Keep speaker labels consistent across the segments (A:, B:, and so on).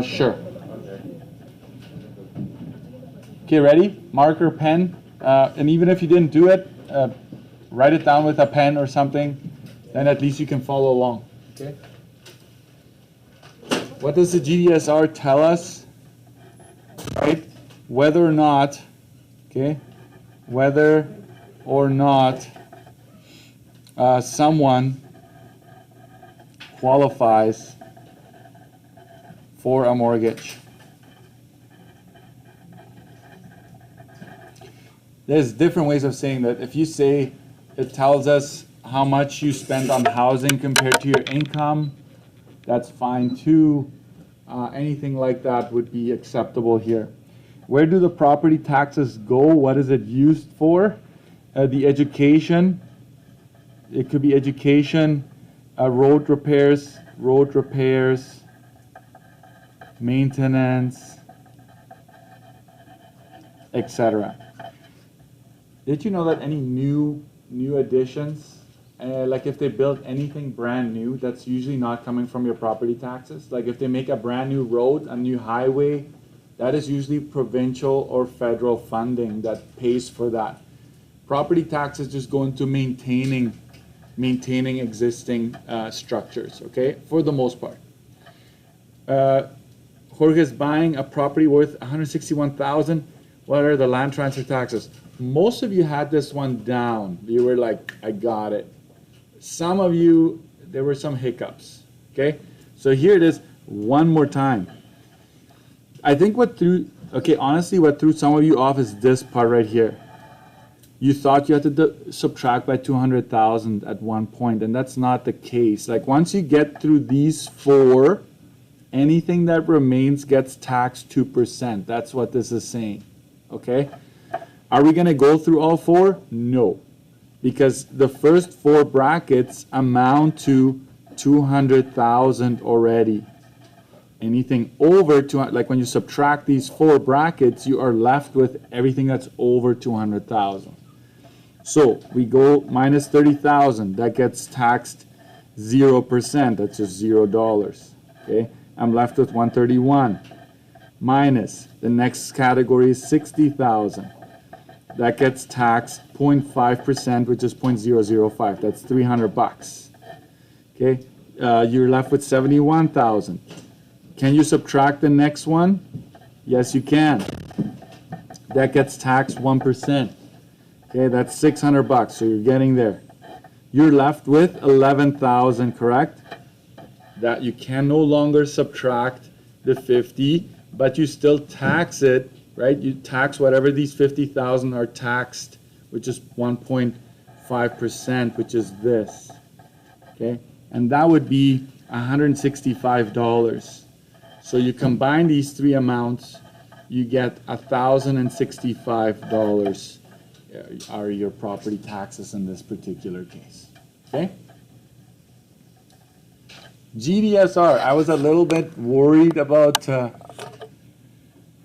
A: Sure. Okay, ready? Marker, pen, and even if you didn't do it, write it down with a pen or something, then at least you can follow along. Okay. What does the GDSR tell us? Right? Whether or not, okay, whether or not someone qualifies for a mortgage. There's different ways of saying that. If you say it tells us how much you spend on housing compared to your income, that's fine too. Anything like that would be acceptable here. Where do the property taxes go? What is it used for? The education. It could be education, road repairs, maintenance, etc. Did you know that any new additions, like if they build anything brand new, that's usually not coming from your property taxes? Like if they make a brand new road, a new highway, that is usually provincial or federal funding that pays for that. Property taxes just go into maintaining existing structures, okay, for the most part. Jorge is buying a property worth $161,000. What are the land transfer taxes? Most of you had this one down. You were like, I got it. Some of you, there were some hiccups, okay? So here it is one more time. I think honestly, what threw some of you off is this part right here. You thought you had to subtract by 200,000 at one point, and that's not the case. Like once you get through these four, anything that remains gets taxed 2%. That's what this is saying, okay? Are we gonna go through all four? No, because the first four brackets amount to 200,000 already. Anything over 200, like when you subtract these four brackets, you are left with everything that's over 200,000. So we go minus 30,000, that gets taxed 0%, that's just $0, okay? I'm left with 131. Minus, the next category is 60,000. That gets taxed 0.5%, which is 0.005, that's 300 bucks, okay? You're left with 71,000. Can you subtract the next one? Yes, you can. That gets taxed 1%. Okay, that's 600 bucks, so you're getting there. You're left with 11,000, correct? That you can no longer subtract the 50, but you still tax it, right? You tax whatever these 50,000 are taxed, which is 1.5%, which is this, okay? And that would be $165. So you combine these three amounts, you get $1,065 are your property taxes in this particular case, okay? GDSR, I was a little bit worried about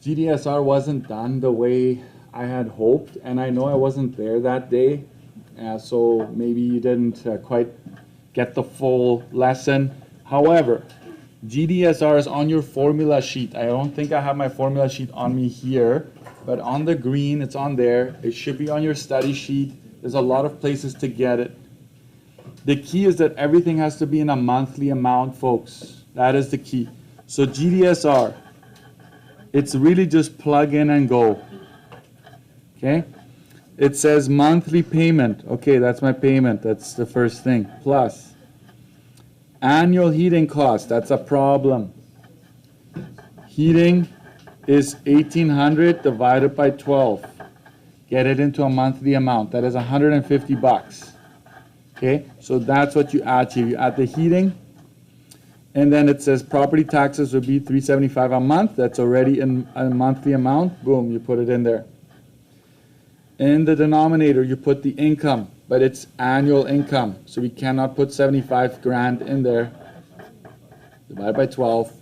A: GDSR wasn't done the way I had hoped, and I know I wasn't there that day, so maybe you didn't quite get the full lesson. However, GDSR is on your formula sheet. I don't think I have my formula sheet on me here, but on the green, it's on there. It should be on your study sheet. There's a lot of places to get it. The key is that everything has to be in a monthly amount, folks. That is the key. So GDSR, it's really just plug in and go. Okay? It says monthly payment. Okay, that's my payment. That's the first thing. Plus annual heating cost. That's a problem. Heating is 1,800 divided by 12. Get it into a monthly amount. That is 150 bucks. Okay, so that's what you add here. You add the heating, and then it says property taxes would be $375 a month. That's already in a monthly amount. Boom, you put it in there. In the denominator, you put the income, but it's annual income, so we cannot put 75 grand in there. Divide by 12,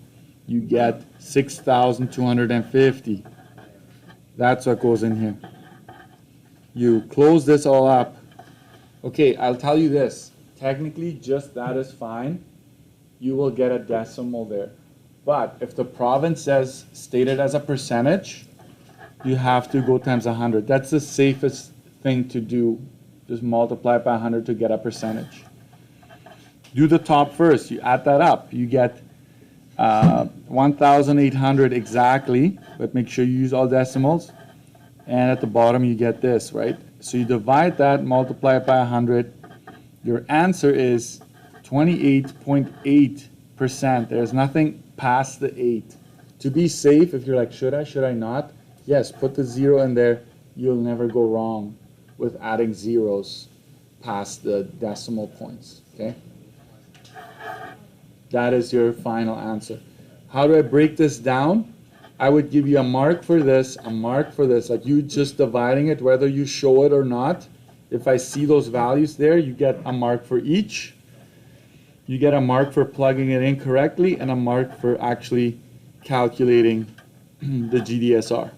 A: you get 6,250. That's what goes in here. You close this all up. Okay, I'll tell you this. Technically, just that is fine. you will get a decimal there. But if the province says stated as a percentage, you have to go times 100. That's the safest thing to do. Just multiply by 100 to get a percentage. Do the top first. You add that up. You get 1,800 exactly, but make sure you use all decimals. And at the bottom you get this, right? So you divide that, multiply it by 100. Your answer is 28.8%. There's nothing past the 8. To be safe, if you're like, should I not? Yes, put the 0 in there. You'll never go wrong with adding zeros past the decimal points, okay? That is your final answer. How do I break this down? I would give you a mark for this, a mark for this, like you just dividing it, whether you show it or not. If I see those values there, you get a mark for each. You get a mark for plugging it in correctly and a mark for actually calculating the GDSR.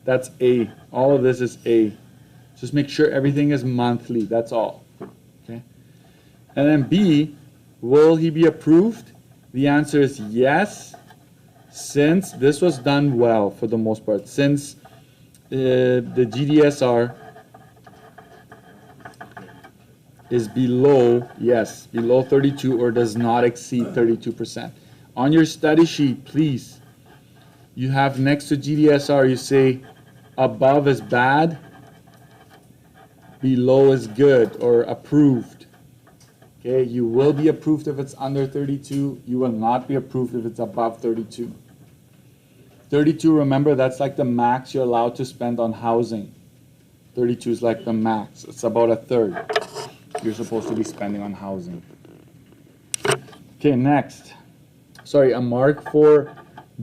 A: That's A. All of this is A. Just make sure everything is monthly, that's all. Okay. And then B, will he be approved? The answer is yes, since this was done well for the most part. Since the GDSR is below, yes, below 32 or does not exceed 32%. On your study sheet, please, you have next to GDSR, you say above is bad, below is good or approved. Okay, you will be approved if it's under 32. You will not be approved if it's above 32. 32, remember, that's like the max you're allowed to spend on housing. 32 is like the max. It's about a third you're supposed to be spending on housing. Okay, next. Sorry, a mark for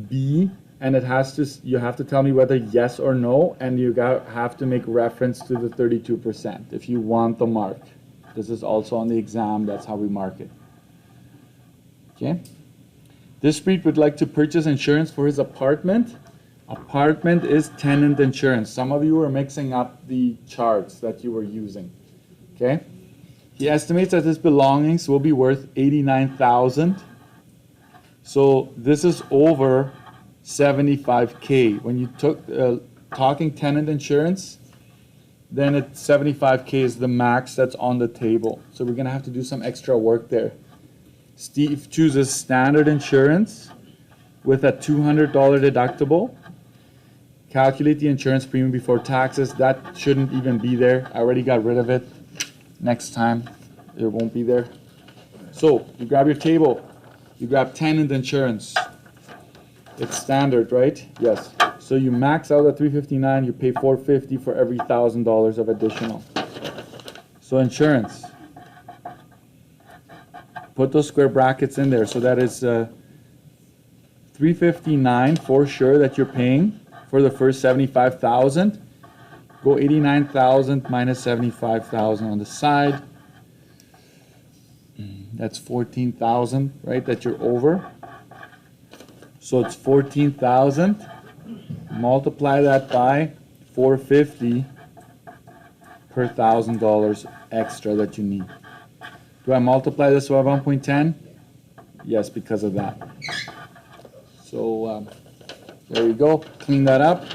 A: B, and it has to, you have to tell me whether yes or no, and you have to make reference to the 32% if you want the mark. This is also on the exam, that's how we mark it. Okay. This Preet would like to purchase insurance for his apartment. Apartment is tenant insurance. Some of you are mixing up the charts that you were using. Okay. He estimates that his belongings will be worth $89,000. So this is over $75K. When you took talking tenant insurance, then it's $75K is the max that's on the table. So we're gonna have to do some extra work there. Steve chooses standard insurance with a $200 deductible. Calculate the insurance premium before taxes. That shouldn't even be there. I already got rid of it. Next time it won't be there. So you grab your table. You grab tenant insurance. It's standard, right? Yes. So you max out at $359. You pay $450 for every $1,000 of additional. So insurance. Put those square brackets in there. So that is $359 for sure that you're paying for the first $75,000. Go $89,000 minus $75,000 on the side. That's $14,000, right? That you're over. So it's $14,000. Multiply that by $450 per $1,000 extra that you need. Do I multiply this by 1.10? Yes, because of that. So there you go. Clean that up.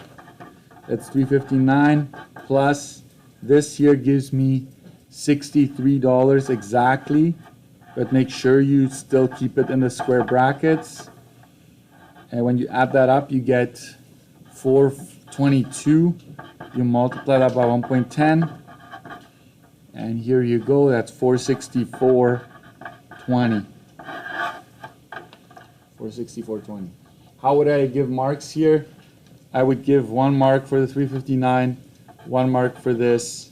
A: That's $359 plus this here gives me $63 exactly, but make sure you still keep it in the square brackets. And when you add that up, you get 422. You multiply that by 1.10, and here you go. That's 464.20. 464.20. How would I give marks here? I would give 1 mark for the 359, 1 mark for this,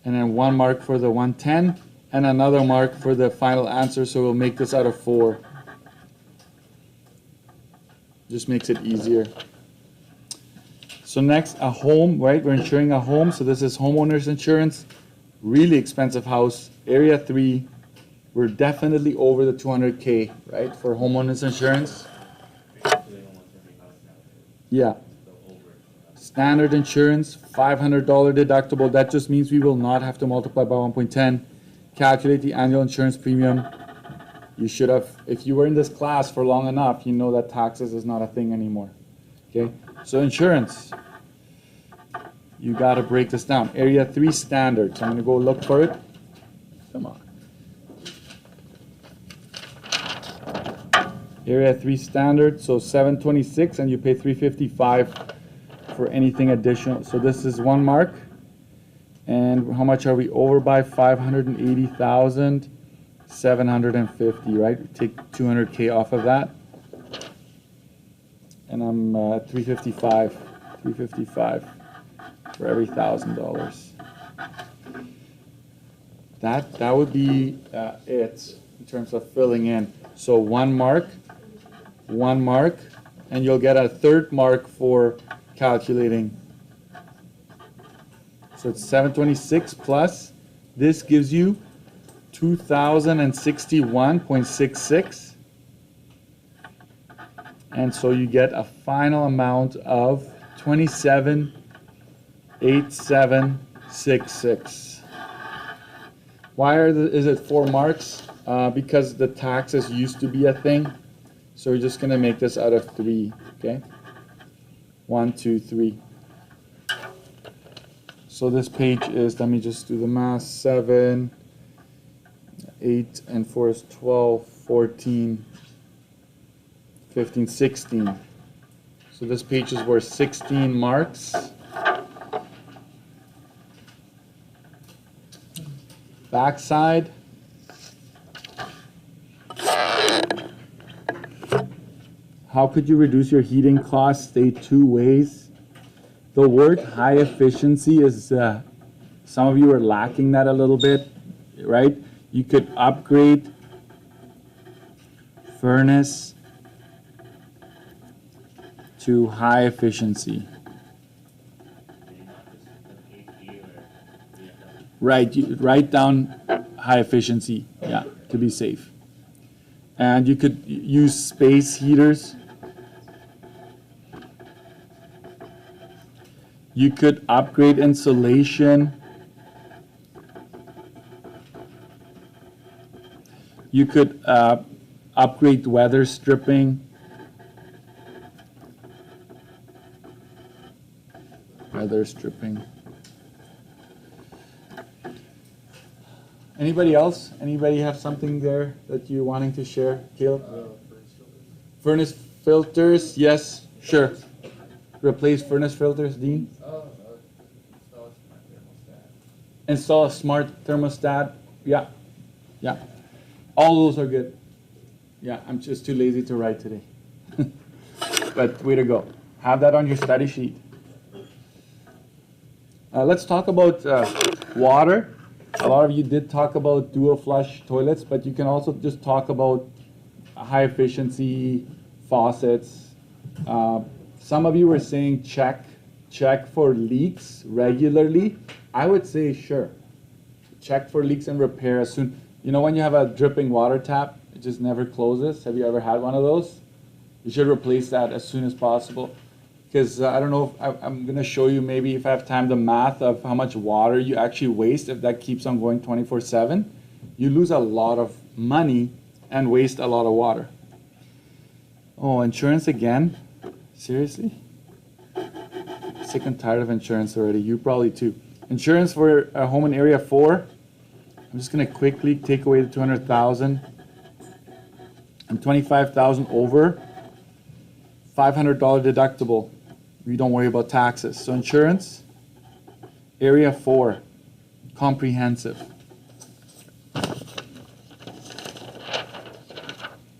A: and then 1 mark for the 110, and another mark for the final answer, so we'll make this out of 4. Just makes it easier. So next, a home, right? We're insuring a home, so this is homeowner's insurance. Really expensive house, area 3. We're definitely over the 200K, right, for homeowner's insurance. Yeah. Standard insurance, $500 deductible. That just means we will not have to multiply by 1.10. Calculate the annual insurance premium. You should have, if you were in this class for long enough, you know that taxes is not a thing anymore. Okay, so insurance. You got to break this down. Area 3 standard. So I'm going to go look for it. Come on. Area 3 standard. So 726, and you pay 355 for anything additional. So this is 1 mark. And how much are we over by? 580,750, right? Take 200K off of that. And I'm 355 for every $1,000. That would be it in terms of filling in. So 1 mark, and you'll get a 3rd mark for calculating. So it's 726 plus. This gives you 2,061.66. And so you get a final amount of 27,8766. Why is it 4 marks? Because the taxes used to be a thing. So we're just going to make this out of 3, okay? 1, 2, 3. So this page is, let me just do the math, 7, 8, and 4 is 12, 14, 15, 16. So this page is worth 16 marks. Backside. How could you reduce your heating costs? Stay 2 ways. The word high efficiency is, some of you are lacking that a little bit, right? You could upgrade furnace to high efficiency. Right, you write down high efficiency, yeah, to be safe. And you could use space heaters. You could upgrade insulation. You could upgrade weather stripping. Weather stripping. Anybody else? Anybody have something there that you're wanting to share, Caleb? Furnace filters, yes, sure. Replace furnace filters, Dean? Install a smart thermostat. Yeah, yeah. All those are good. Yeah, I'm just too lazy to write today. But way to go. Have that on your study sheet. Let's talk about water. A lot of you did talk about dual flush toilets, but you can also just talk about high efficiency faucets. Some of you were saying check for leaks regularly. I would say sure. Check for leaks and repair as soon. You know when you have a dripping water tap, it just never closes. Have you ever had one of those? You should replace that as soon as possible. Because I don't know, if I'm going to show you maybe if I have time the math of how much water you actually waste if that keeps on going 24/7. You lose a lot of money and waste a lot of water. Oh, insurance again? Seriously? Sick and tired of insurance already. You probably too. Insurance for a home in Area 4. I'm just going to quickly take away the 200,000. I'm 25,000 over. $500 deductible. You don't worry about taxes. So insurance, Area 4, comprehensive.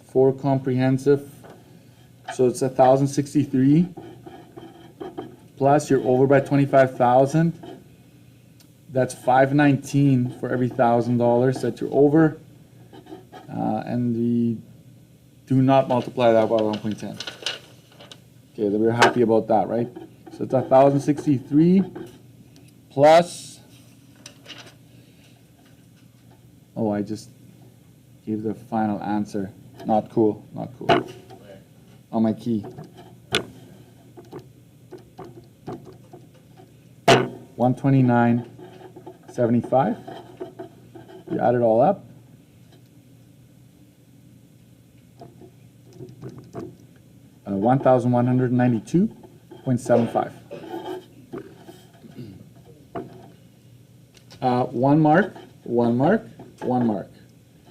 A: 4 comprehensive. So it's 1,063. Plus you're over by 25,000. That's 519 for every $1,000 that you're over. And we do not multiply that by 1.10. Okay, we're happy about that, right? So it's 1,063 plus, oh, I just gave the final answer. Not cool, not cool. On my key. 129.75. You add it all up. $1,192.75. One mark, one mark, one mark.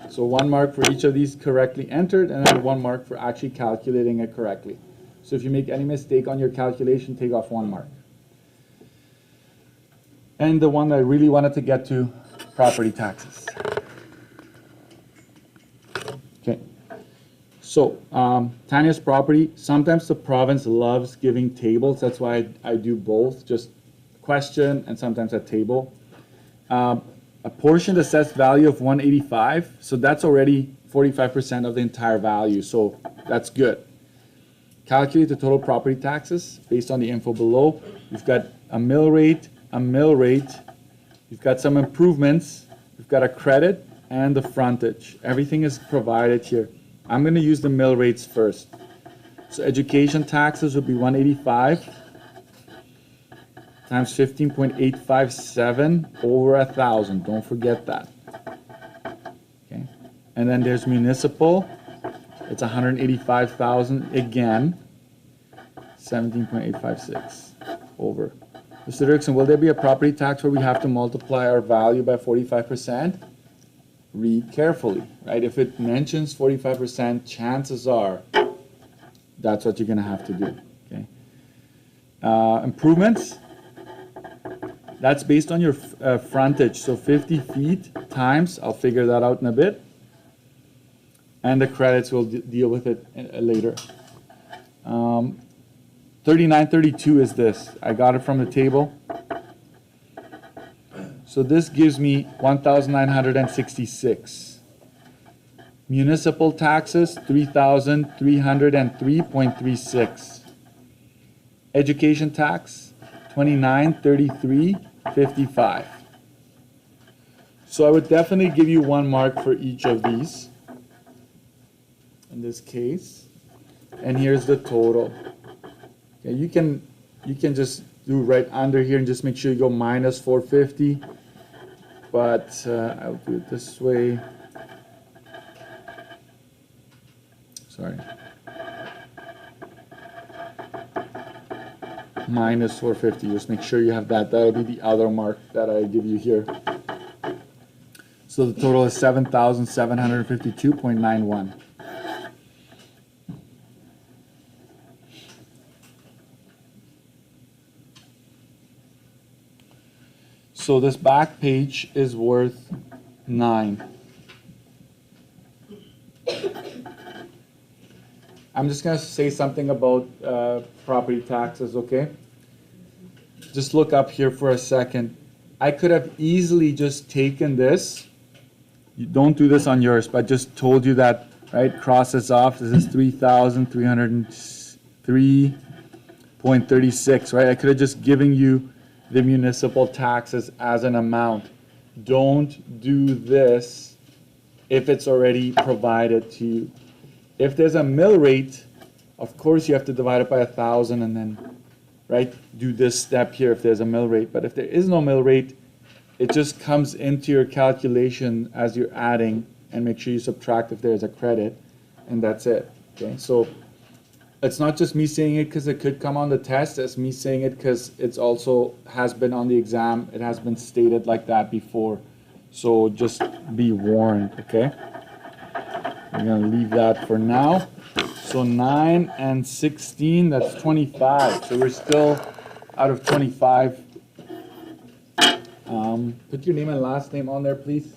A: So one mark for each of these correctly entered, and then one mark for actually calculating it correctly. So if you make any mistake on your calculation, take off one mark. And the one that I really wanted to get to, property taxes. Okay. So Tanya's property, sometimes the province loves giving tables. That's why I do both, just question and sometimes a table. A portion assessed value of 185, so that's already 45% of the entire value, so that's good. Calculate the total property taxes based on the info below. You've got a mill rate, you've got some improvements, you've got a credit, and the frontage. Everything is provided here. I'm going to use the mill rates first. So education taxes would be 185 times 15.857 over 1,000. Don't forget that. Okay. And then there's municipal. It's 185,000 again. 17.856 over. Mr. Dirksen, will there be a property tax where we have to multiply our value by 45%? Read carefully, right? If it mentions 45%, chances are that's what you're going to have to do. Okay. Improvements. That's based on your frontage, so 50 feet times, I'll figure that out in a bit, and the credits will deal with it later. 3932 is this. I got it from the table. So this gives me 1,966. Municipal taxes, 3,303.36. Education tax, 2933.55. So I would definitely give you one mark for each of these in this case. And here's the total. Okay, you can just do right under here and just make sure you go minus 450. But I'll do it this way. Sorry. Minus 450. Just make sure you have that. That'll be the other mark that I give you here. So the total is 7,752.91. So this back page is worth 9. I'm just going to say something about property taxes, okay? Just look up here for a second. I could have easily just taken this. You don't do this on yours, but just told you that, right? Cross this off. This is 3,303.36, right? I could have just given you the municipal taxes as an amount. Don't do this if it's already provided to you. If there's a mill rate, of course you have to divide it by 1,000 and then, right, do this step here if there's a mill rate. But if there is no mill rate, it just comes into your calculation as you're adding, and make sure you subtract if there's a credit, and that's it. Okay, so it's not just me saying it because it could come on the test. It's me saying it because it's also has been on the exam. It has been stated like that before. So just be warned, okay? I'm going to leave that for now. So 9 and 16, that's 25. So we're still out of 25. Put your name and last name on there, please.